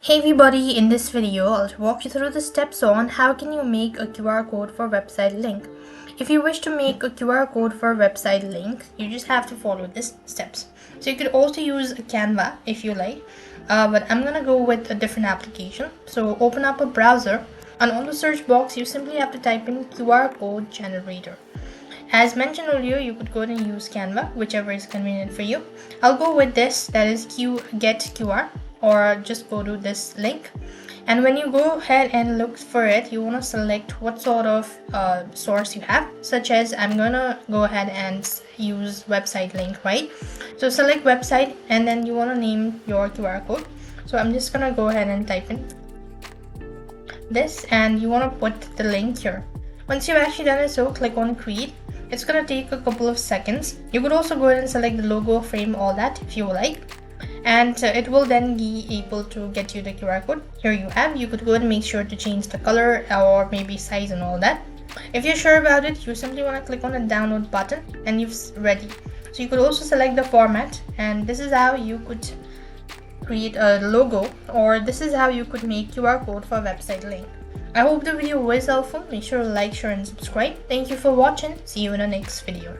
Hey everybody, in this video I'll walk you through the steps on how can you make a QR code for website link. If you wish to make a QR code for website link, you just have to follow these steps. So you could also use Canva if you like, but I'm gonna go with a different application. So open up a browser and on the search box you simply have to type in QR code generator. As mentioned earlier, you could go ahead and use Canva, whichever is convenient for you. I'll go with this, that is get QR, or just go to this link. And when you go ahead and look for it, you want to select what sort of source you have, such as I'm gonna go ahead and use website link, right? So select website and then you want to name your QR code. So I'm just gonna go ahead and type in this and you want to put the link here. Once you've actually done it, so click on create. It's gonna take a couple of seconds. You could also go ahead and select the logo, frame, all that if you like, and it will then be able to get you the QR code. Here you have. You could go ahead and make sure to change the color or maybe size and all that. If you're sure about it, you simply want to click on the download button and you've ready. So you could also select the format, and this is how you could create a logo, or this is how you could make QR code for a website link. I hope the video was helpful. Make sure to like, share and subscribe. Thank you for watching. See you in the next video.